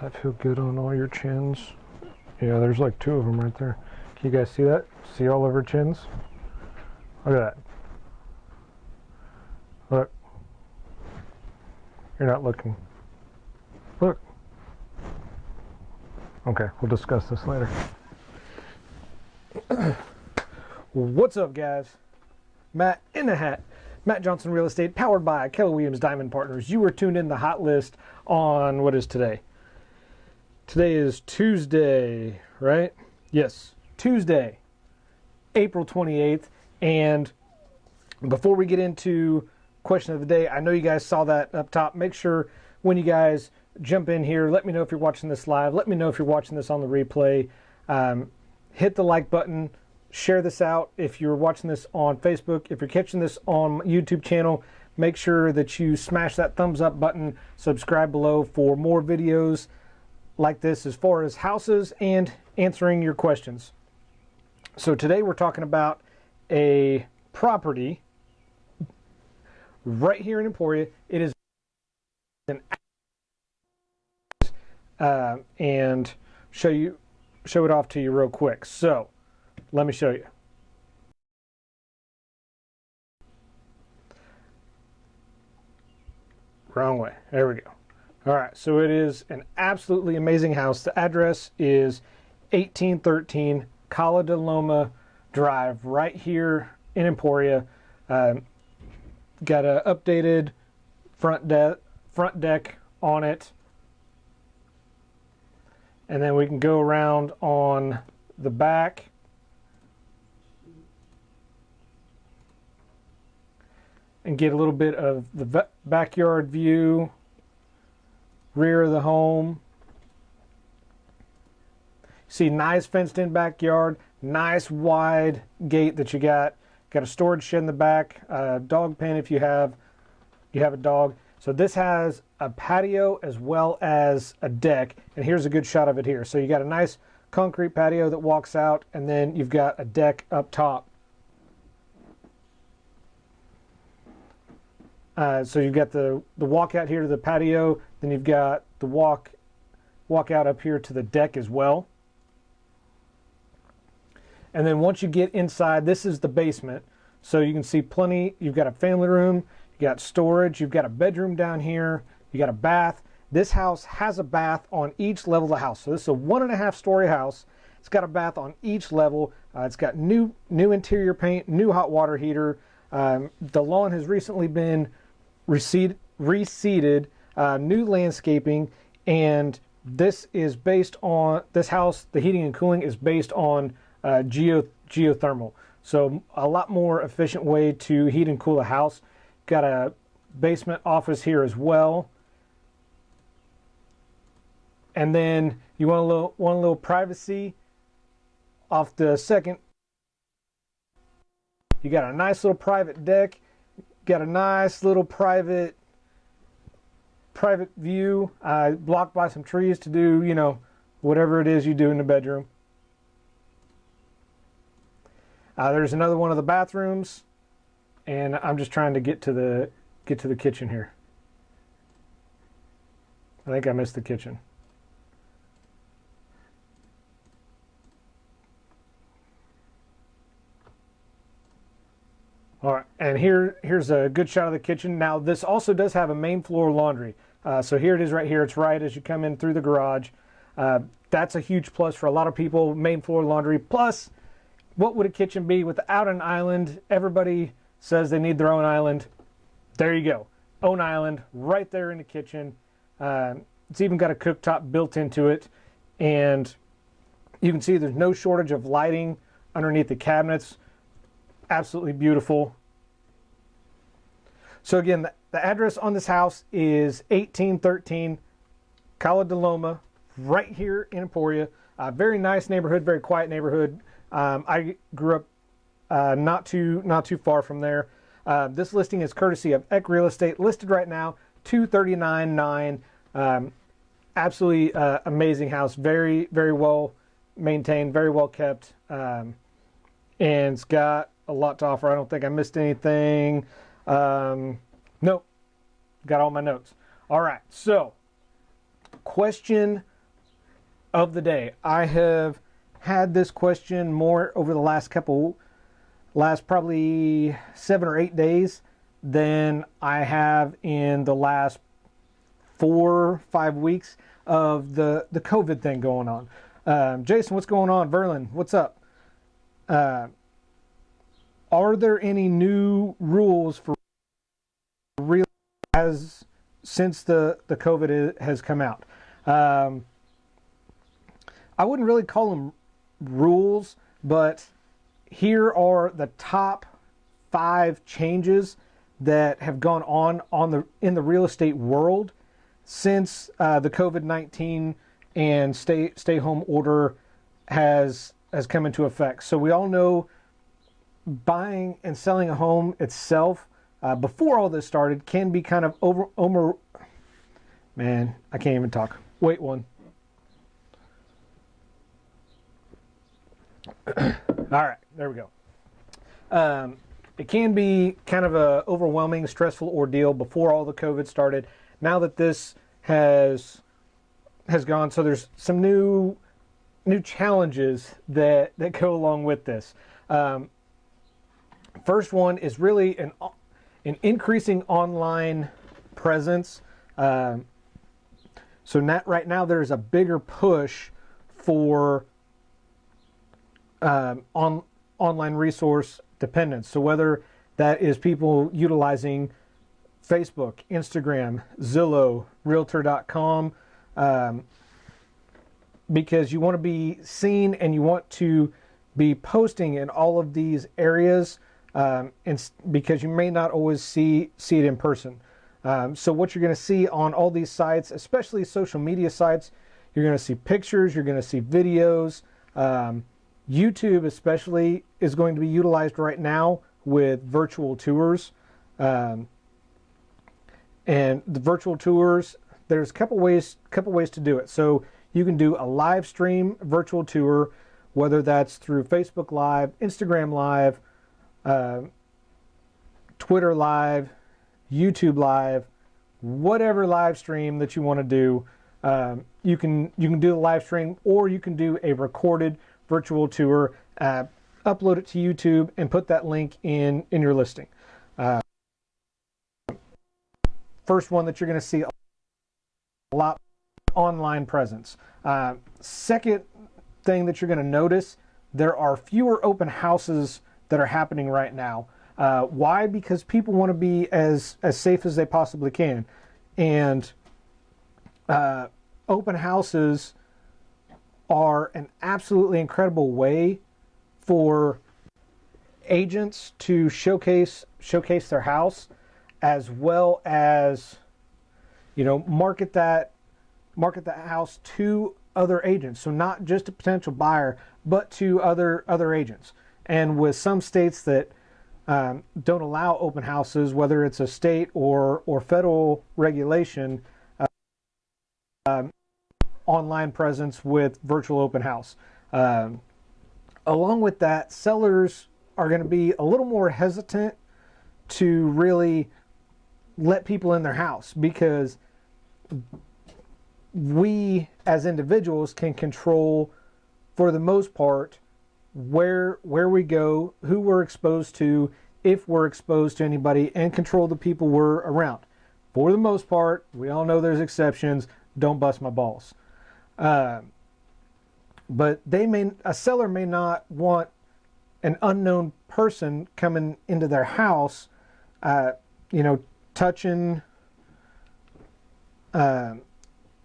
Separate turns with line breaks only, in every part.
that feel good on all your chins? Yeah, there's like 2 of them right there. Can you guys see that? See all of her chins? Look at that. Look. You're not looking. Look. Okay, we'll discuss this later. What's up, guys? Matt in the hat. Matt Johnson Real Estate, powered by Keller Williams Diamond Partners. You were tuned in the hot list on, what is today? Today is Tuesday, right? Yes, Tuesday, April 28th. And before we get into question of the day, I know you guys saw that up top. Make sure when you guys jump in here, let me know if you're watching this live. Let me know if you're watching this on the replay. Hit the like button. Share this out if you're watching this on Facebook. If you're catching this on YouTube channel, make sure that you smash that thumbs up button. Subscribe below for more videos like this as far as houses and answering your questions. So today we're talking about a property right here in Emporia. It is an and show it off to you real quick. So let me show you. Wrong way. There we go. All right, so it is an absolutely amazing house. The address is 1813 Calle de Loma Drive, right here in Emporia. Got an updated front deck on it. And then we can go around on the back. And get a little bit of the backyard view, rear of the home. See, nice fenced in backyard, nice wide gate that you got. Got a storage shed in the back, dog pen if you have a dog. So this has a patio as well as a deck, and here's a good shot of it here. So you got a nice concrete patio that walks out, and then you've got a deck up top. So you've got the walk out here to the patio, then you've got the walk out up here to the deck as well. And then once you get inside, this is the basement. So you can see plenty. You've got a family room, you got storage, you've got a bedroom down here, you got a bath. This house has a bath on each level of the house. So this is a 1.5 story house. It's got a bath on each level. It's got new interior paint, new hot water heater. The lawn has recently been reseeded, new landscaping, and this is based on, this house, the heating and cooling is based on geothermal. So a lot more efficient way to heat and cool a house. Got a basement office here as well. And then you want a little privacy off the second. You got a nice little private deck. Got a nice little private view, blocked by some trees to do, you know, whatever it is you do in the bedroom. There's another one of the bathrooms, and I'm just trying to get to the kitchen here. I think I missed the kitchen. All right, and here's a good shot of the kitchen. Now, this also does have a main floor laundry. So here it is right here. It's right as you come in through the garage. That's a huge plus for a lot of people, main floor laundry. Plus, what would a kitchen be without an island? Everybody says they need their own island. There you go. Own island right there in the kitchen. It's even got a cooktop built into it. And you can see there's no shortage of lighting underneath the cabinets. Absolutely beautiful. So again, the address on this house is 1813 Calle de Loma, right here in Emporia. Very nice neighborhood, very quiet neighborhood. I grew up not too far from there. This listing is courtesy of Eck Real Estate, listed right now $239,900. Absolutely amazing house, very well maintained, very well kept, and it's got a lot to offer. I don't think I missed anything. Nope, got all my notes. All right, so question of the day. I have had this question more over the last probably 7 or 8 days than I have in the last 4 or 5 weeks of the COVID thing going on. Jason, what's going on? Verlin, what's up? Are there any new rules for real since the COVID has come out? I wouldn't really call them rules, but here are the top 5 changes that have gone on in the real estate world since the COVID-19 and stay home order has come into effect. So we all know buying and selling a home itself before all this started can be kind of over. Man, I can't even talk. Wait one. All right, there we go. It can be kind of a overwhelming, stressful ordeal before all the COVID started. Now that this has gone, so there's some new challenges that go along with this. First one is really an increasing online presence. So right now there's a bigger push for online resource dependence. So whether that is people utilizing Facebook, Instagram, Zillow, Realtor.com, because you want to be seen and you want to be posting in all of these areas, because you may not always see it in person. So what you're going to see on all these sites, especially social media sites, you're going to see pictures, you're going to see videos. YouTube especially is going to be utilized right now with virtual tours. And the virtual tours, there's a couple ways to do it. So you can do a live stream virtual tour, whether that's through Facebook Live, Instagram Live, Twitter Live, YouTube Live, whatever live stream that you want to do. You can do the live stream, or you can do a recorded virtual tour, upload it to YouTube, and put that link in your listing. First one that you're going to see a lot, online presence. Second thing that you're going to notice, there are fewer open houses that are happening right now. Why? Because people want to be as safe as they possibly can. And open houses are an absolutely incredible way for agents to showcase their house, as well as, market that house to other agents. So not just a potential buyer, but to other agents. And with some states that don't allow open houses, whether it's a state or federal regulation, online presence with virtual open house. Along with that, sellers are going to be a little more hesitant to really let people in their house, because we as individuals can control, for the most part, where we go, who we're exposed to, if we're exposed to anybody, and control the people we're around. For the most part, we all know there's exceptions. Don't bust my balls. But a seller may not want an unknown person coming into their house, touching,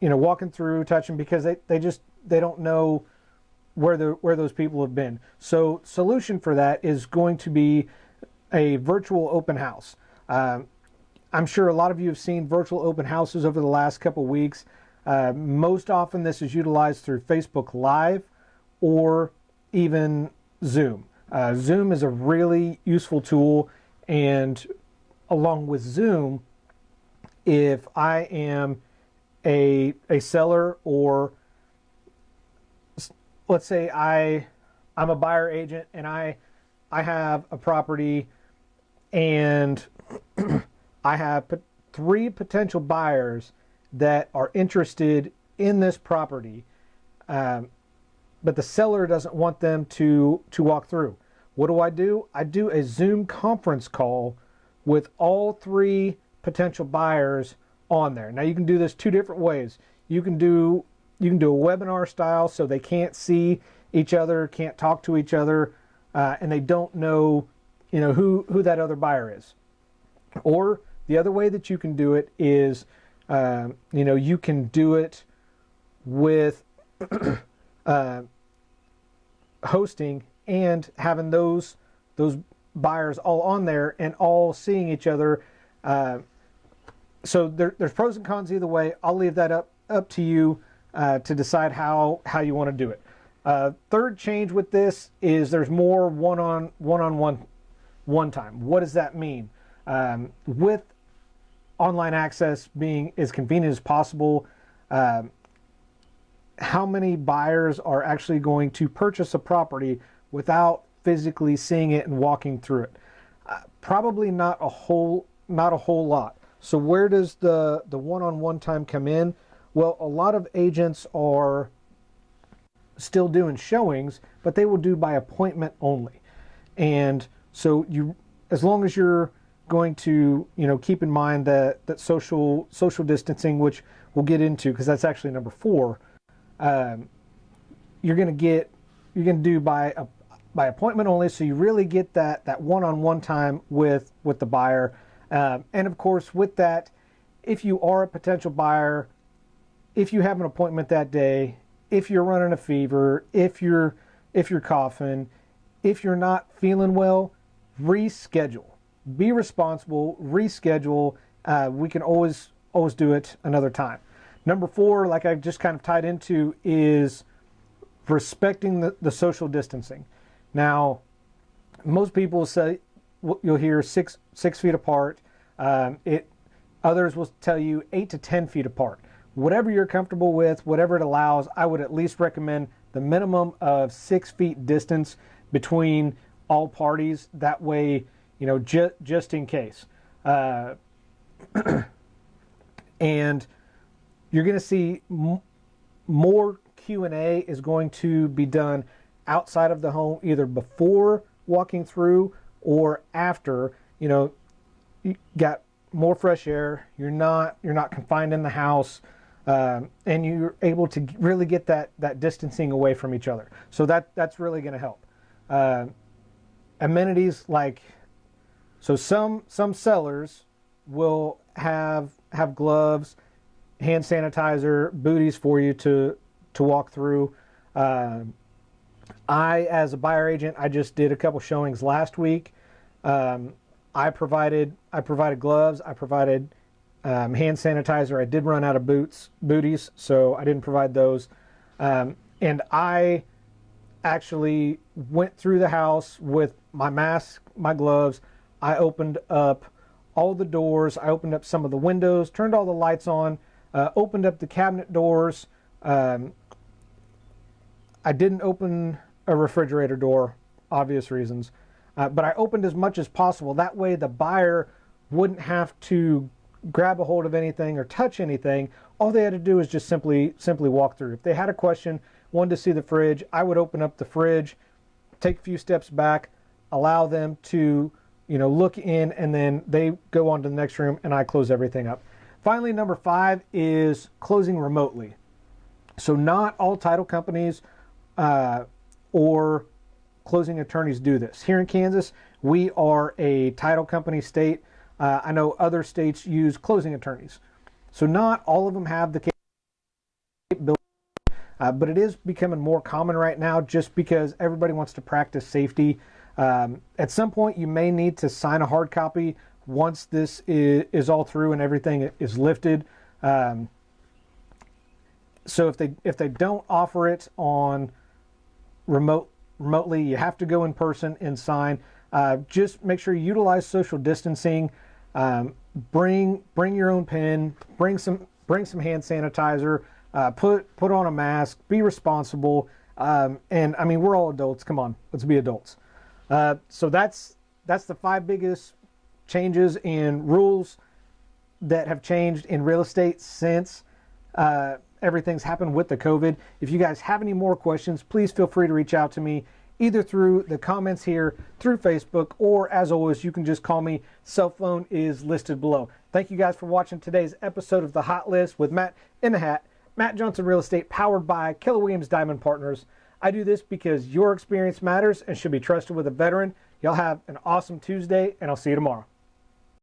walking through, touching, because they don't know where those people have been. So solution for that is going to be a virtual open house. I'm sure a lot of you have seen virtual open houses over the last couple of weeks. Most often this is utilized through Facebook Live or even Zoom. Zoom is a really useful tool, and along with Zoom, if I am a seller, or let's say I'm a buyer agent and I have a property and I have 3 potential buyers that are interested in this property, but the seller doesn't want them to walk through. What do? I do a Zoom conference call with all 3 potential buyers on there. Now you can do this 2 different ways. You can do a webinar style, so they can't see each other, can't talk to each other, and they don't know, who that other buyer is. Or the other way that you can do it is, you can do it with hosting and having those buyers all on there and all seeing each other. So there's pros and cons either way. I'll leave that up to you to decide how you want to do it. Third change with this is there's more one-on-one time. What does that mean? With online access being as convenient as possible, how many buyers are actually going to purchase a property without physically seeing it and walking through it? Probably not a whole lot. So where does the one-on-one time come in? Well, a lot of agents are still doing showings, but they will do by appointment only. And so as long as you're going to, keep in mind that social distancing, which we'll get into because that's actually number 4, you're going to do by appointment only, so you really get that one-on-one time with the buyer. And of course, with that, if you are a potential buyer, if you have an appointment that day, if you're running a fever, if you're coughing, if you're not feeling well, reschedule. Be responsible, reschedule. We can always do it another time. Number 4, like I just kind of tied into, is respecting the social distancing. Now, most people say, you'll hear 6 feet apart. Others will tell you 8 to 10 feet apart. Whatever you're comfortable with, whatever it allows, I would at least recommend the minimum of 6 feet distance between all parties. That way, just in case. And you're going to see more Q&A is going to be done outside of the home, either before walking through or after. You got more fresh air. You're not confined in the house, and you're able to really get that distancing away from each other. So that's really going to help. Amenities some sellers will have gloves, hand sanitizer, booties for you to walk through. I, as a buyer agent, I just did a couple showings last week. I provided gloves. I provided hand sanitizer. I did run out of booties, so I didn't provide those. And I actually went through the house with my mask, my gloves. I opened up all the doors. I opened up some of the windows, turned all the lights on, opened up the cabinet doors. I didn't open a refrigerator door, obvious reasons. But I opened as much as possible. That way the buyer wouldn't have to grab a hold of anything or touch anything. All they had to do is just simply walk through. If they had a question, wanted to see the fridge, I would open up the fridge, take a few steps back, allow them to look in, and then they go on to the next room and I close everything up. Finally, number 5 is closing remotely. So not all title companies or closing attorneys do this. Here in Kansas, we are a title company state. I know other states use closing attorneys. So not all of them have the capability, but it is becoming more common right now just because everybody wants to practice safety. At some point, you may need to sign a hard copy once this is all through and everything is lifted. So if they don't offer it on remotely, you have to go in person and sign. Just make sure you utilize social distancing. Bring your own pen. Bring some hand sanitizer. Put on a mask. Be responsible. And I mean, we're all adults. Come on, let's be adults. So that's the 5 biggest changes in rules that have changed in real estate since everything's happened with the COVID. If you guys have any more questions, please feel free to reach out to me either through the comments here, through Facebook, or as always, you can just call me. Cell phone is listed below. Thank you guys for watching today's episode of The Hot List with Matt in the Hat. Matt Johnson Real Estate, powered by Keller Williams Diamond Partners. I do this because your experience matters and should be trusted with a veteran. Y'all have an awesome Tuesday, and I'll see you tomorrow.